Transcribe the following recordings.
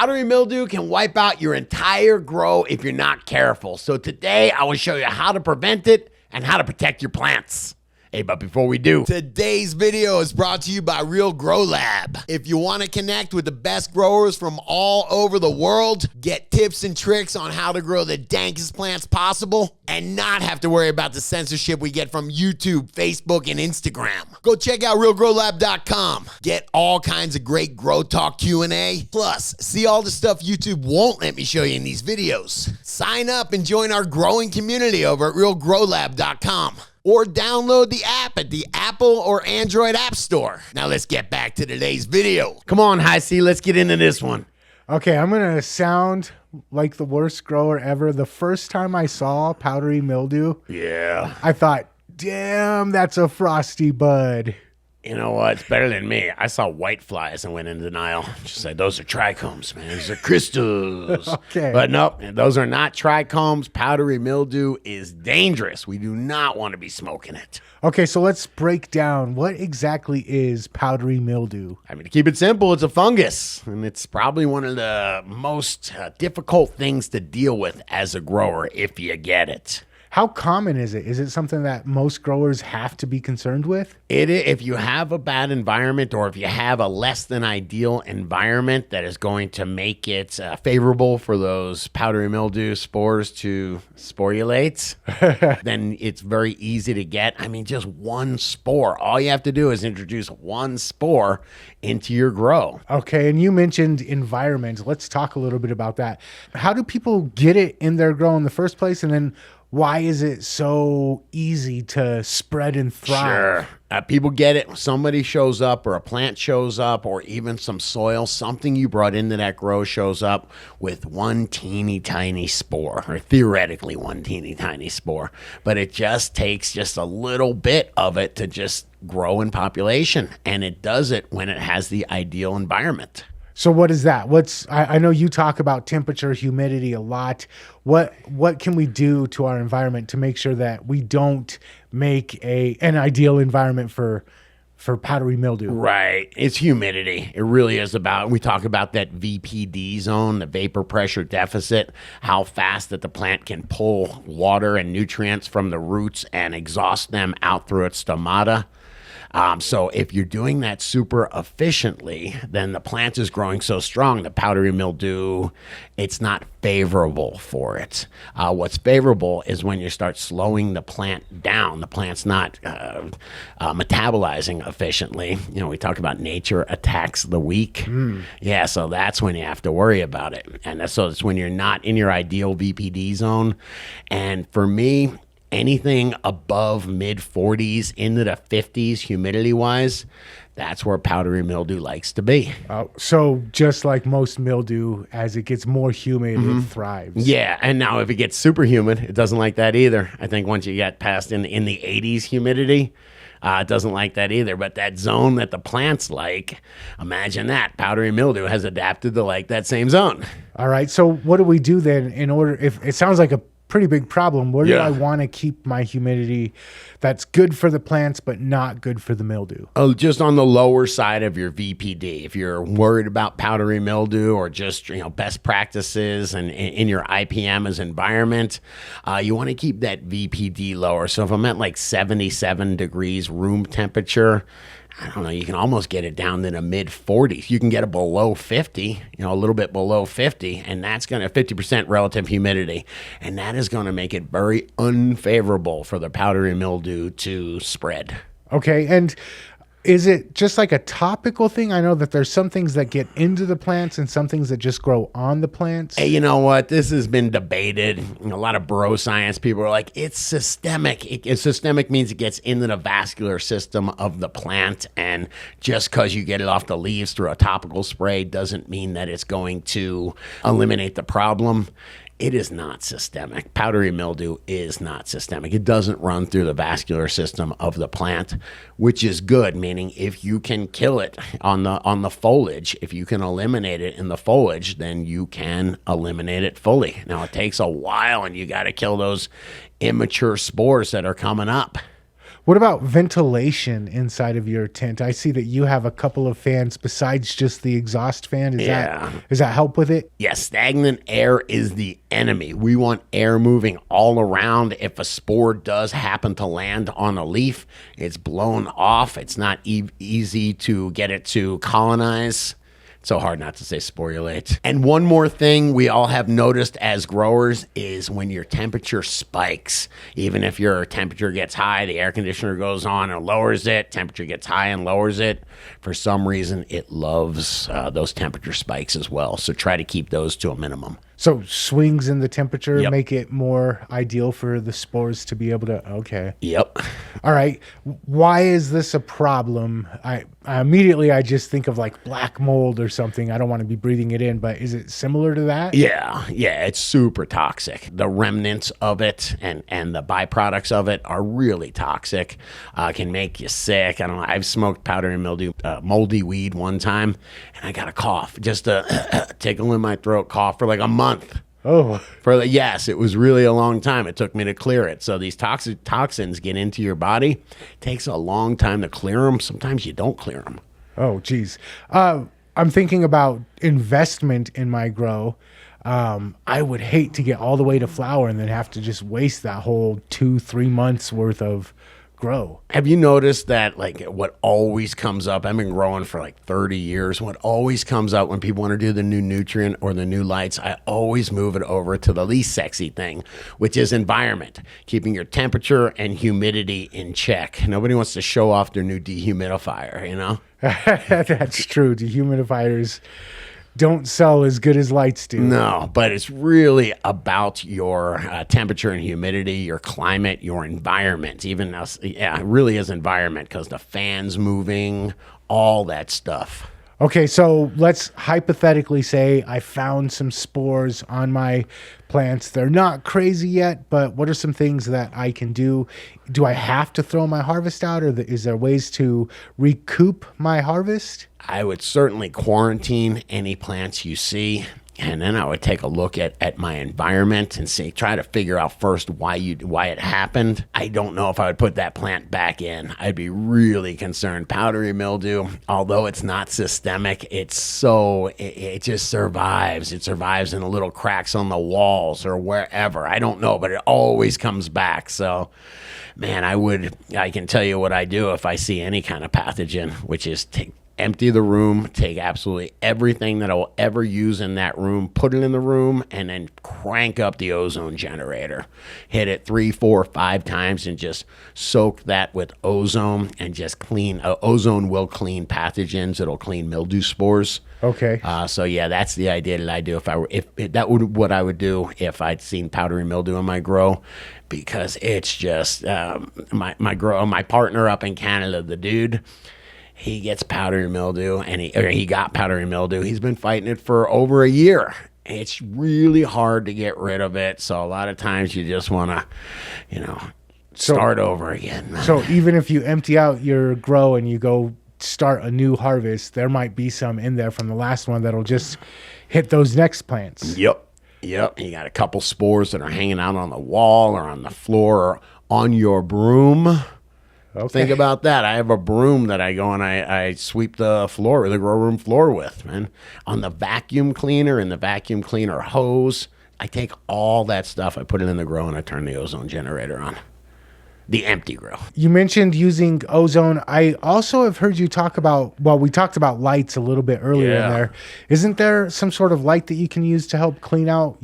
Powdery mildew can wipe out your entire grow if you're not careful. So today I will show you how to prevent it and how to protect your plants. Hey, but before we do, today's video is brought to you by Real Grow Lab. If you want to connect with the best growers from all over the world, get tips and tricks on how to grow the dankest plants possible, and not have to worry about the censorship we get from YouTube, Facebook, and Instagram, go check out realgrowlab.com. Get all kinds of great Grow Talk Q&A. Plus, see all the stuff YouTube won't let me show you in these videos. Sign up and join our growing community over at realgrowlab.com. Or download the app at the Apple or Android App Store. Now let's get back to today's video. Come on, High C, let's get into this one. Okay, I'm going to sound like the worst grower ever. The first time I saw powdery mildew, I thought, damn, that's a frosty bud. You know what? It's better than me. I saw white flies and went in denial. Just said, those are trichomes, man. These are crystals. Okay. But nope, those are not trichomes. Powdery mildew is dangerous. We do not want to be smoking it. Okay, so let's break down what exactly is powdery mildew. I mean, to keep it simple, it's a fungus. And it's probably one of the most difficult things to deal with as a grower if you get it. How common is it? Is it something that most growers have to be concerned with? If you have a bad environment, or if you have a less than ideal environment that is going to make it favorable for those powdery mildew spores to sporulate, then it's very easy to get. I mean, just one spore. All you have to do is introduce one spore into your grow. Okay, and you mentioned environment. Let's talk a little bit about that. How do people get it in their grow in the first place? And then why is it so easy to spread and thrive? Sure. People get it. Somebody shows up, or a plant shows up, or even some soil, something you brought into that grow shows up with one teeny tiny spore, or theoretically one teeny tiny spore. But it just takes just a little bit of it to just grow in population. And it does it when it has the ideal environment. So what is that? I know you talk about temperature, humidity a lot. What can we do to our environment to make sure that we don't make an ideal environment for powdery mildew? Right. It's humidity. It really is about, we talk about that VPD zone, the vapor pressure deficit, how fast that the plant can pull water and nutrients from the roots and exhaust them out through its stomata. So if you're doing that super efficiently, then the plant is growing so strong, the powdery mildew, it's not favorable for it. What's favorable is when you start slowing the plant down. The plant's not metabolizing efficiently. You know, we talk about nature attacks the weak. Yeah, so that's when you have to worry about it. And so it's when you're not in your ideal VPD zone. And for me, anything above mid-40s into the 50s humidity-wise, that's where powdery mildew likes to be. So just like most mildew, as it gets more humid, it thrives. Yeah, and now if it gets super humid, it doesn't like that either. I think once you get past in the 80s humidity, it doesn't like that either. But that zone that the plants like, imagine that. Powdery mildew has adapted to like that same zone. All right, so what do we do then in order, if it sounds like a pretty big problem, where do I want to keep my humidity that's good for the plants but not good for the mildew? Oh, just on the lower side of your VPD. If you're worried about powdery mildew, or just best practices and in your IPM as environment, you want to keep that VPD lower. So if I'm at like 77 degrees room temperature, I don't know, you can almost get it down to the mid-40s. You can get it below 50, a little bit below 50, and that's going to 50% relative humidity. And that is going to make it very unfavorable for the powdery mildew to spread. Okay, and is it just like a topical thing? I know that there's some things that get into the plants and some things that just grow on the plants. Hey, you know what? This has been debated. A lot of bro science people are like, it's systemic. Systemic means it gets into the vascular system of the plant. And just because you get it off the leaves through a topical spray doesn't mean that it's going to eliminate the problem. It is not systemic. Powdery mildew is not systemic. It doesn't run through the vascular system of the plant, which is good, meaning if you can kill it on the foliage, if you can eliminate it in the foliage, then you can eliminate it fully. Now, it takes a while, and you got to kill those immature spores that are coming up. What about ventilation inside of your tent? I see that you have a couple of fans besides just the exhaust fan. Does that help with it? Yeah, stagnant air is the enemy. We want air moving all around. If a spore does happen to land on a leaf, it's blown off. It's not easy to get it to colonize. So hard not to say sporulate. And one more thing we all have noticed as growers is when your temperature spikes. Even if your temperature gets high, the air conditioner goes on and lowers it. Temperature gets high and lowers it. For some reason, it loves those temperature spikes as well. So try to keep those to a minimum. So swings in the temperature make it more ideal for the spores to be able to, okay. Yep. All right. Why is this a problem? I immediately just think of like black mold or something. I don't want to be breathing it in, but is it similar to that? Yeah, it's super toxic. The remnants of it and the byproducts of it are really toxic. Can make you sick. I don't know. I've smoked powdery mildew, moldy weed one time, and I got a cough, just a tickle in my throat, cough for like a month. Oh, Yes, it was really a long time. It took me to clear it. So these toxins get into your body. It takes a long time to clear them. Sometimes you don't clear them. Oh, geez. I'm thinking about investment in my grow. I would hate to get all the way to flower and then have to just waste that whole 2-3 months worth of grow. Have you noticed that, like, what always comes up? I've been growing for like 30 years. What always comes up when people want to do the new nutrient or the new lights, I always move it over to the least sexy thing, which is environment, keeping your temperature and humidity in check. Nobody wants to show off their new dehumidifier, you know? That's true. Dehumidifiers don't sell as good as lights do. No, but it's really about your temperature and humidity, your climate, your environment. Even us, it really is environment because the fans moving, all that stuff. Okay, so let's hypothetically say I found some spores on my plants. They're not crazy yet, but what are some things that I can do? Do I have to throw my harvest out, or is there ways to recoup my harvest? I would certainly quarantine any plants you see. And then I would take a look at my environment and try to figure out first why it happened. I don't know if I would put that plant back in. I'd be really concerned. Powdery mildew, although it's not systemic, it just survives. It survives in the little cracks on the walls or wherever. I don't know, but it always comes back. So, man, I can tell you what I do if I see any kind of pathogen, which is empty the room, take absolutely everything that I will ever use in that room, put it in the room, and then crank up the ozone generator. Hit it 3, 4, 5 times and just soak that with ozone and just clean. Ozone will clean pathogens. It'll clean mildew spores. Okay. So yeah, that's the idea that I do. What I would do if I'd seen powdery mildew in my grow, because it's just my partner up in Canada, the dude. He gets powdery mildew, and he got powdery mildew. He's been fighting it for over a year. It's really hard to get rid of it. So a lot of times you just want to, start over again. So even if you empty out your grow and you go start a new harvest, there might be some in there from the last one that'll just hit those next plants. Yep. You got a couple spores that are hanging out on the wall or on the floor or on your broom. Okay. Think about that. I have a broom that I go and I sweep the floor, the grow room floor with, man. On the vacuum cleaner and the vacuum cleaner hose, I take all that stuff, I put it in the grow, and I turn the ozone generator on. The empty grow. You mentioned using ozone. I also have heard you talk about, we talked about lights a little bit earlier in there. Isn't there some sort of light that you can use to help clean out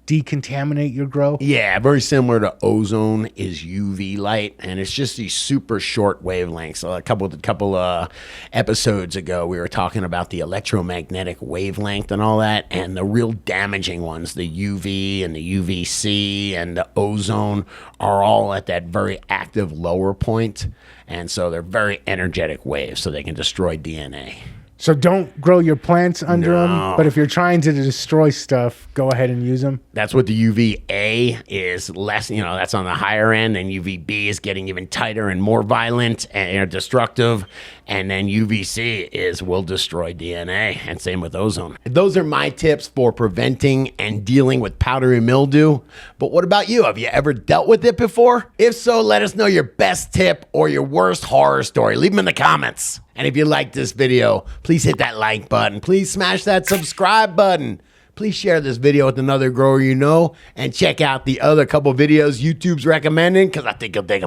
decontaminate your grow? Yeah, very similar to ozone is UV light, and it's just these super short wavelengths. A couple episodes ago, we were talking about the electromagnetic wavelength and all that, and the real damaging ones, the UV and the UVC and the ozone, are all at that very active lower point, and so they're very energetic waves, so they can destroy DNA. So don't grow your plants under No. them. But if you're trying to destroy stuff, go ahead and use them. That's what the UVA is less, that's on the higher end. And UVB is getting even tighter and more violent and destructive. And then UVC will destroy DNA. And same with ozone. Those are my tips for preventing and dealing with powdery mildew. But what about you? Have you ever dealt with it before? If so, let us know your best tip or your worst horror story. Leave them in the comments. And if you like this video, please hit that like button. Please smash that subscribe button. Please share this video with another grower you know. And check out the other couple videos YouTube's recommending because I think you'll dig them.